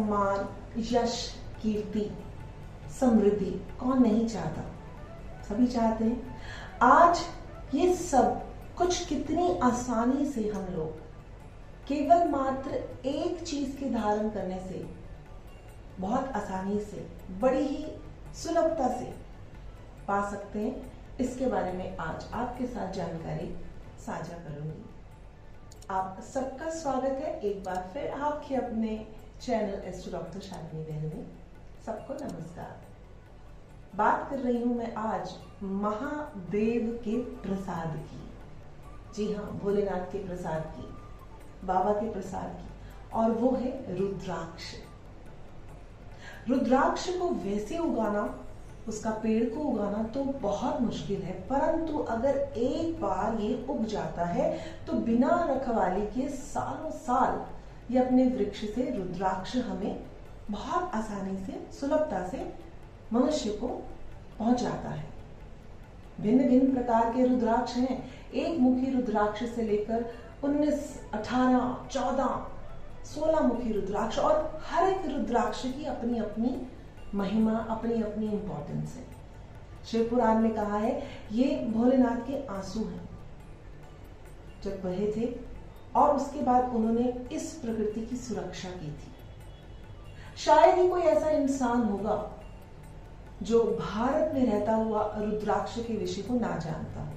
सम्मान, यश, कीर्ति, समृद्धि कौन नहीं चाहता? सभी चाहते हैं। आज ये सब कुछ कितनी आसानी से हम लोग केवल मात्र एक चीज के धारण करने से बहुत आसानी से, बड़ी ही सुलभता से पा सकते हैं, इसके बारे में आज आपके साथ जानकारी साझा करूंगी। आप सबका स्वागत है एक बार फिर आपके अपने चैनल एस्ट्रो डॉक्टर शालिनी बहन में। सबको नमस्कार। बात कर रही हूं मैं आज महादेव के प्रसाद की। जी हाँ, भोलेनाथ के प्रसाद की, बाबा के प्रसाद की, और वो है रुद्राक्ष। रुद्राक्ष को वैसे उगाना, उसका पेड़ को उगाना तो बहुत मुश्किल है, परंतु अगर एक बार ये उग जाता है तो बिना रखवाली के सालों साल ये अपने वृक्ष से रुद्राक्ष हमें बहुत आसानी से, सुलभता से मनुष्य को पहुंचाता है। भिन्न भिन्न प्रकार के रुद्राक्ष हैं। एक मुखी रुद्राक्ष से लेकर 19, 18, 14, 16 मुखी रुद्राक्ष, और हर एक रुद्राक्ष की अपनी अपनी महिमा, अपनी अपनी इंपॉर्टेंस है। शिव पुराण में कहा है ये भोलेनाथ के आंसू हैं जब बहे थे, और उसके बाद उन्होंने इस प्रकृति की सुरक्षा की थी। शायद ही कोई ऐसा इंसान होगा जो भारत में रहता हुआ रुद्राक्ष के विषय को ना जानता हो।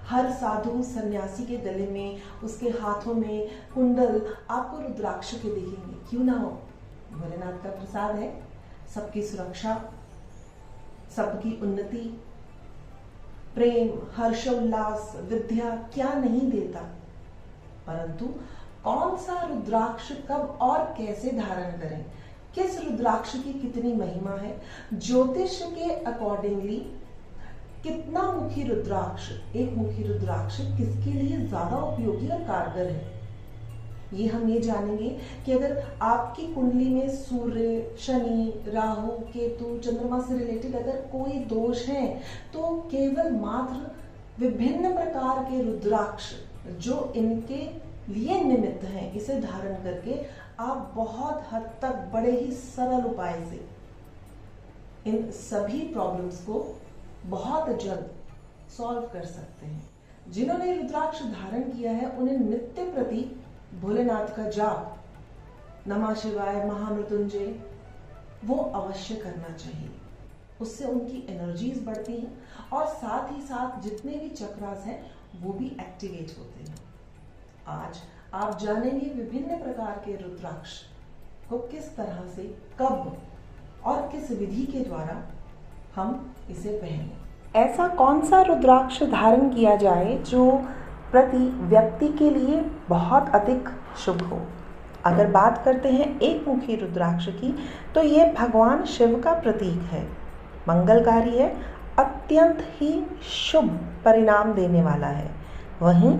हर साधु सन्यासी के गले में, उसके हाथों में कुंडल आपको रुद्राक्ष के दिखेंगे। क्यों ना हो, भोलेनाथ का प्रसाद है। सबकी सुरक्षा, सबकी उन्नति, प्रेम, हर्षोल्लास, विद्या क्या नहीं देता। परंतु कौन सा रुद्राक्ष कब और कैसे धारण करें, किस रुद्राक्ष की कितनी महिमा है, ज्योतिष के अकॉर्डिंगली कितना मुखी रुद्राक्ष, एक मुखी रुद्राक्ष किसके लिए ज्यादा उपयोगी और कारगर है, ये हम ये जानेंगे कि अगर आपकी कुंडली में सूर्य, शनि, राहु, केतु, चंद्रमा से रिलेटेड अगर कोई दोष है तो केवल मात्र विभिन्न प्रकार के रुद्राक्ष जो इनके लिए निमित्त हैं, इसे धारण करके आप बहुत हद तक बड़े ही सरल उपाय से इन सभी प्रॉब्लम्स को बहुत जल्द सॉल्व कर सकते हैं। जिन्होंने रुद्राक्ष धारण किया है उन्हें नित्य प्रति भोलेनाथ का जाप, नमः शिवाय, महामृत्युंजय, वो अवश्य करना चाहिए। उससे उनकी एनर्जीज बढ़ती हैं और साथ ही साथ जितने भी चक्रास हैं वो भी एक्टिवेट होते हैं। आज आप जानेंगे विभिन्न प्रकार के रुद्राक्ष को किस तरह से, कब और किस विधि के द्वारा हम इसे पहने। ऐसा कौन सा रुद्राक्ष धारण किया जाए जो प्रति व्यक्ति के लिए बहुत अधिक शुभ हो। अगर बात करते हैं एक मुखी रुद्राक्ष की, तो ये भगवान शिव का प्रतीक है, मंगलकारी है, अत्यंत ही शुभ परिणाम देने वाला है। वहीं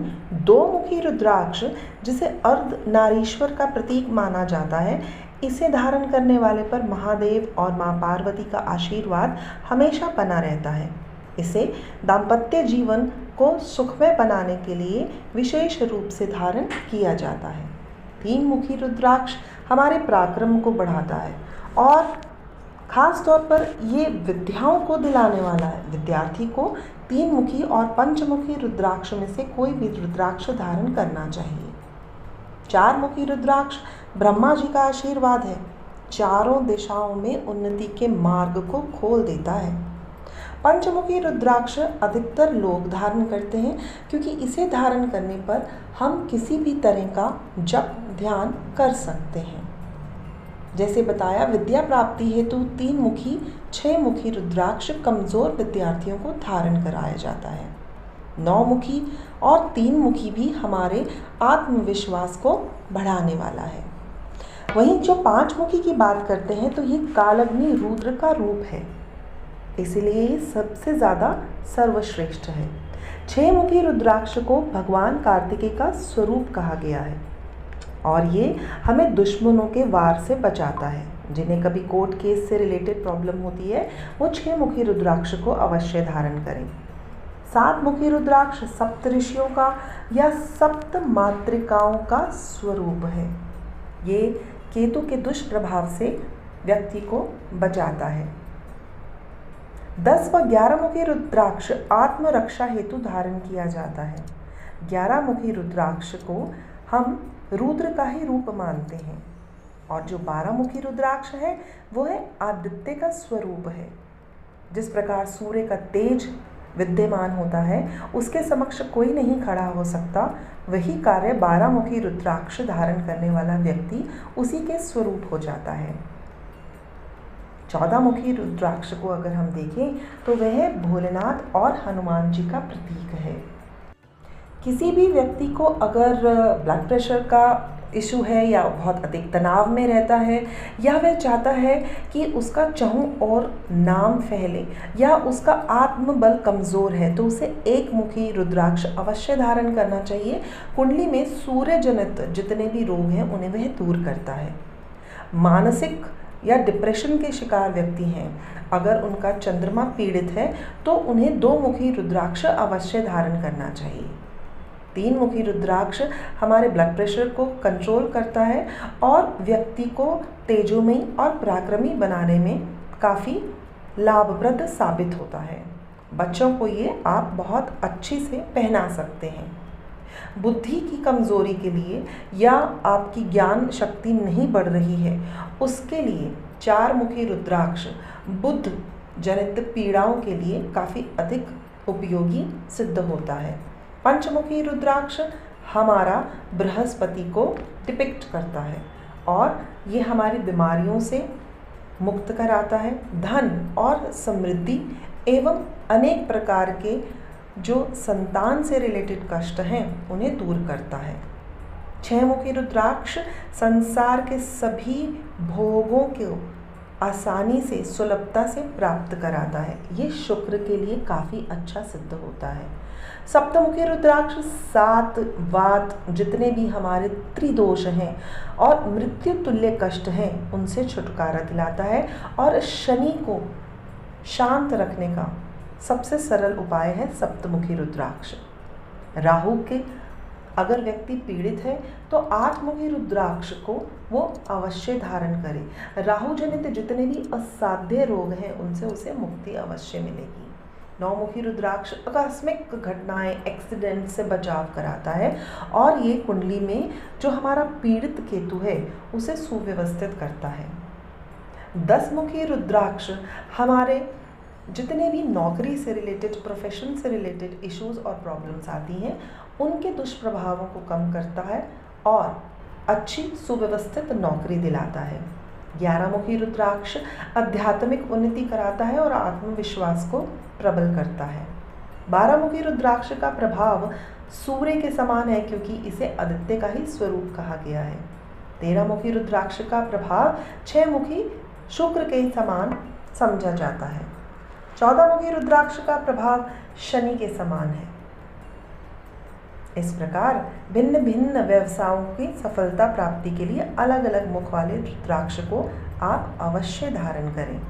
दो मुखी रुद्राक्ष, जिसे अर्धनारीश्वर का प्रतीक माना जाता है, इसे धारण करने वाले पर महादेव और मां पार्वती का आशीर्वाद हमेशा बना रहता है। इसे दाम्पत्य जीवन को सुखमय बनाने के लिए विशेष रूप से धारण किया जाता है। 3 मुखी रुद्राक्ष हमारे पराक्रम को बढ़ाता है और खास तौर पर ये विद्याओं को दिलाने वाला है। विद्यार्थी को 3 मुखी और पंचमुखी रुद्राक्ष में से कोई भी रुद्राक्ष धारण करना चाहिए। 4 मुखी रुद्राक्ष ब्रह्मा जी का आशीर्वाद है, चारों दिशाओं में उन्नति के मार्ग को खोल देता है। पंचमुखी रुद्राक्ष अधिकतर लोग धारण करते हैं क्योंकि इसे धारण करने पर हम किसी भी तरह का जप ध्यान कर सकते हैं। जैसे बताया, विद्या प्राप्ति हेतु 3 मुखी 6 मुखी रुद्राक्ष कमजोर विद्यार्थियों को धारण कराया जाता है। 9 मुखी और 3 मुखी भी हमारे आत्मविश्वास को बढ़ाने वाला है। वहीं जो 5 मुखी की बात करते हैं तो ये कालग्नि रुद्र का रूप है, इसलिए ये सबसे ज़्यादा सर्वश्रेष्ठ है। 6 मुखी रुद्राक्ष को भगवान कार्तिकेय का स्वरूप कहा गया है और ये हमें दुश्मनों के वार से बचाता है। जिन्हें कभी कोर्ट केस से रिलेटेड प्रॉब्लम होती है वो 6 मुखी रुद्राक्ष को अवश्य धारण करें। 7 मुखी रुद्राक्ष सप्तऋषियों का या सप्त मातृकाओं का स्वरूप है। ये केतु के दुष्प्रभाव से व्यक्ति को बचाता है। 10 व 11 मुखी रुद्राक्ष आत्मरक्षा हेतु धारण किया जाता है। 11 मुखी रुद्राक्ष को हम रुद्र का ही रूप मानते हैं और जो 12 मुखी रुद्राक्ष है वो है आदित्य का स्वरूप है। जिस प्रकार सूर्य का तेज विद्यमान होता है उसके समक्ष कोई नहीं खड़ा हो सकता, वही कार्य 12 मुखी रुद्राक्ष धारण करने वाला व्यक्ति उसी के स्वरूप हो जाता है। 14 मुखी रुद्राक्ष को अगर हम देखें तो वह भोलेनाथ और हनुमान जी का प्रतीक है। किसी भी व्यक्ति को अगर ब्लड प्रेशर का इशू है या बहुत अधिक तनाव में रहता है या वह चाहता है कि उसका चहुं और नाम फैले या उसका आत्मबल कमज़ोर है तो उसे 1 मुखी रुद्राक्ष अवश्य धारण करना चाहिए। कुंडली में सूर्य जनित जितने भी रोग हैं उन्हें वह दूर करता है। मानसिक या डिप्रेशन के शिकार व्यक्ति हैं, अगर उनका चंद्रमा पीड़ित है तो उन्हें 2 मुखी रुद्राक्ष अवश्य धारण करना चाहिए। 3 मुखी रुद्राक्ष हमारे ब्लड प्रेशर को कंट्रोल करता है और व्यक्ति को तेजोमयी और पराक्रमी बनाने में काफ़ी लाभप्रद साबित होता है। बच्चों को ये आप बहुत अच्छी से पहना सकते हैं। बुद्धि की कमज़ोरी के लिए या आपकी ज्ञान शक्ति नहीं बढ़ रही है उसके लिए 4 मुखी रुद्राक्ष बुद्ध जनित पीड़ाओं के लिए काफ़ी अधिक उपयोगी सिद्ध होता है। पंचमुखी रुद्राक्ष हमारा बृहस्पति को डिपिक्ट करता है और ये हमारी बीमारियों से मुक्त कराता है। धन और समृद्धि एवं अनेक प्रकार के जो संतान से रिलेटेड कष्ट हैं उन्हें दूर करता है। 6 मुखी रुद्राक्ष संसार के सभी भोगों को आसानी से सुलभता से प्राप्त कराता है। ये शुक्र के लिए काफ़ी अच्छा सिद्ध होता है। सप्तमुखी रुद्राक्ष 7 वात जितने भी हमारे त्रिदोष हैं और मृत्यु तुल्य कष्ट हैं उनसे छुटकारा दिलाता है और शनि को शांत रखने का सबसे सरल उपाय है सप्तमुखी रुद्राक्ष। राहु के अगर व्यक्ति पीड़ित है तो 8 मुखी रुद्राक्ष को वो अवश्य धारण करे। राहु जनित जितने भी असाध्य रोग हैं उनसे उसे मुक्ति अवश्य मिलेगी। 9 मुखी रुद्राक्ष आकस्मिक घटनाएं एक्सीडेंट से बचाव कराता है और ये कुंडली में जो हमारा पीड़ित केतु है उसे सुव्यवस्थित करता है। 10 मुखी रुद्राक्ष हमारे जितने भी नौकरी से रिलेटेड प्रोफेशन से रिलेटेड इश्यूज और प्रॉब्लम्स आती हैं उनके दुष्प्रभावों को कम करता है और अच्छी सुव्यवस्थित नौकरी दिलाता है। 11 मुखी रुद्राक्ष आध्यात्मिक उन्नति कराता है और आत्मविश्वास को प्रबल करता है। 12 मुखी रुद्राक्ष का प्रभाव सूर्य के समान है क्योंकि इसे आदित्य का ही स्वरूप कहा गया है। 13 मुखी रुद्राक्ष का प्रभाव 6 मुखी शुक्र के समान समझा जाता है। 14 मुखी रुद्राक्ष का प्रभाव शनि के समान है। इस प्रकार भिन्न भिन्न व्यवसायों की सफलता प्राप्ति के लिए अलग अलग मुख वाले रुद्राक्ष को आप अवश्य धारण करें,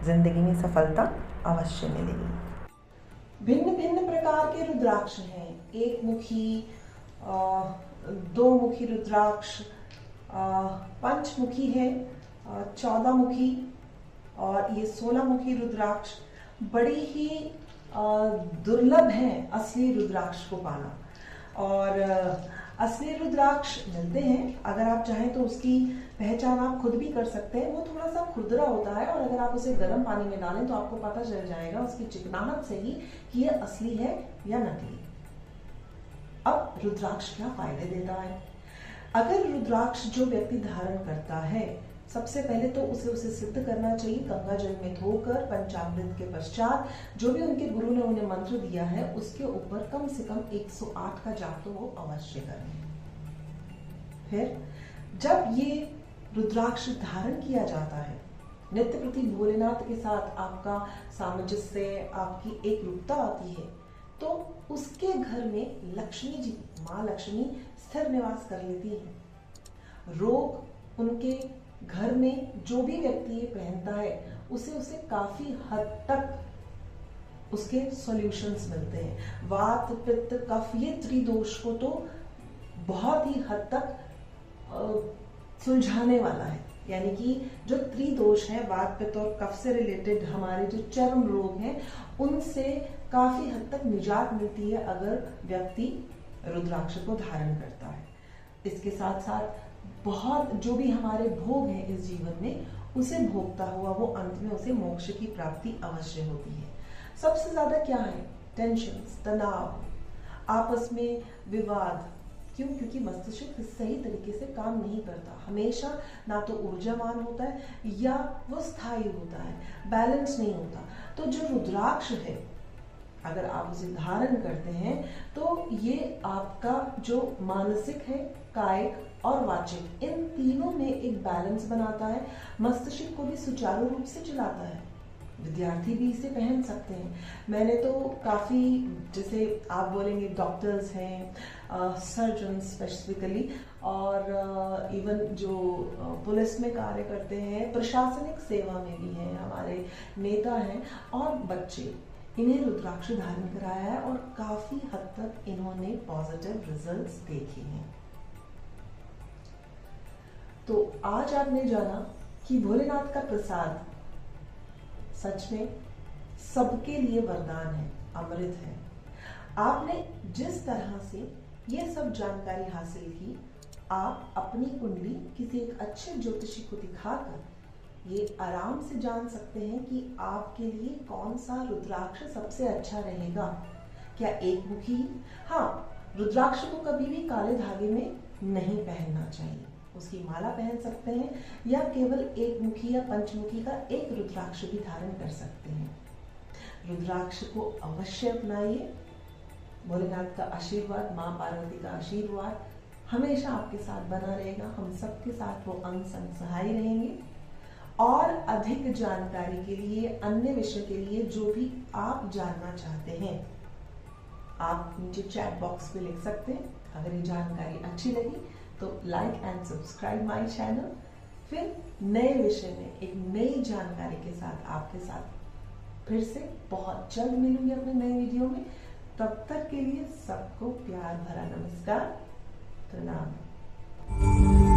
जिंदगी में सफलता अवश्य मिलेगी। भिन्न भिन्न प्रकार के रुद्राक्ष हैं। 1 मुखी, 2 मुखी रुद्राक्ष, पंचमुखी है, 14 मुखी और ये 16 मुखी रुद्राक्ष। बड़ी ही दुर्लभ है असली रुद्राक्ष को पाना और असली रुद्राक्ष मिलते हैं। अगर आप चाहें तो उसकी पहचान आप खुद भी कर सकते हैं। वो थोड़ा सा खुरदरा होता है और अगर आप उसे गर्म पानी में डालें तो आपको पता चल जाएगा उसकी चिकनाहट से ही कि ये असली है या नकली। अब रुद्राक्ष क्या फायदे देता है? अगर रुद्राक्ष जो व्यक्ति धारण करता है सबसे पहले तो उसे सिद्ध करना चाहिए गंगा जल में धोकर पंचामृत के पश्चात जो भी उनके गुरु ने उन्हें मंत्र दिया है उसके ऊपर कम से कम 108 का जाप तो वो अवश्य करें। फिर जब ये रुद्राक्ष धारण किया जाता है नित्य प्रति भोलेनाथ के साथ आपका सामंजस्य, आपकी एक रूपता आती है तो उसके घर में लक्ष्मी जी, माँ लक्ष्मी स्थिर निवास कर लेती है। रोग उनके घर में जो भी व्यक्ति ये पहनता है उसे काफी हद तक उसके सॉल्यूशंस मिलते हैं। वात, पित्त, कफ ये त्रिदोष को तो बहुत ही हद तक सुलझाने वाला है। यानी कि जो त्रिदोष है, वात पित्त और कफ से रिलेटेड हमारे जो चर्म रोग हैं, उनसे काफी हद तक निजात मिलती है अगर व्यक्ति रुद्राक्ष को धारण करता है। इसके साथ साथ बहुत जो भी हमारे भोग हैं इस जीवन में, उसे भोगता हुआ वो अंत में उसे मोक्ष की प्राप्ति अवश्य होती है। सबसे ज्यादा क्या है? टेंशन्स, तनाव, आपस में विवाद। क्यों? क्योंकि मस्तिष्क सही तरीके से काम नहीं करता, हमेशा ना तो ऊर्जावान होता है या वो स्थायी होता है, बैलेंस नहीं होता। तो जो रुद्राक्ष है, अगर आप उसे धारण करते हैं तो ये आपका जो मानसिक है, कायिक और वाचिक, इन तीनों में एक बैलेंस बनाता है, मस्तिष्क को भी सुचारू रूप से चलाता है। विद्यार्थी भी इसे पहन सकते हैं। मैंने तो काफी, जैसे आप बोलेंगे डॉक्टर्स हैं, सर्जन स्पेसिफिकली, और इवन जो पुलिस में कार्य करते हैं, प्रशासनिक सेवा में भी हैं, हमारे नेता हैं और बच्चे, इन्हें रुद्राक्ष धारण कराया है और काफी हद तक इन्होंने पॉजिटिव रिजल्ट्स देखे हैं। तो आज आपने जाना कि भोलेनाथ का प्रसाद सच में सबके लिए वरदान है, अमृत है। आपने जिस तरह से ये सब जानकारी हासिल की, आप अपनी कुंडली किसी एक अच्छे ज्योतिषी को दिखाकर ये आराम से जान सकते हैं कि आपके लिए कौन सा रुद्राक्ष सबसे अच्छा रहेगा। क्या एक मुखी? हाँ, रुद्राक्ष को कभी भी काले धागे में नहीं पहनना चाहिए, उसकी माला पहन सकते हैं या केवल एक मुखी या पंचमुखी का एक रुद्राक्ष भी धारण कर सकते हैं। रुद्राक्ष को अवश्य अपनाइए। भोलेनाथ का आशीर्वाद, माँ पार्वती का आशीर्वाद हमेशा आपके साथ बना रहेगा। हम सबके साथ वो अंग संग सहाय रहेंगे। और अधिक जानकारी के लिए, अन्य विषय के लिए जो भी आप जानना चाहते हैं, आप नीचे चैट बॉक्स पे लिख सकते हैं। अगर ये जानकारी अच्छी लगी तो like and subscribe my channel. फिर नए विषय में एक नई जानकारी के साथ आपके साथ फिर से बहुत जल्द मिलूंगी अपने नए वीडियो में। तब तक के लिए सबको प्यार भरा नमस्कार, प्रणाम।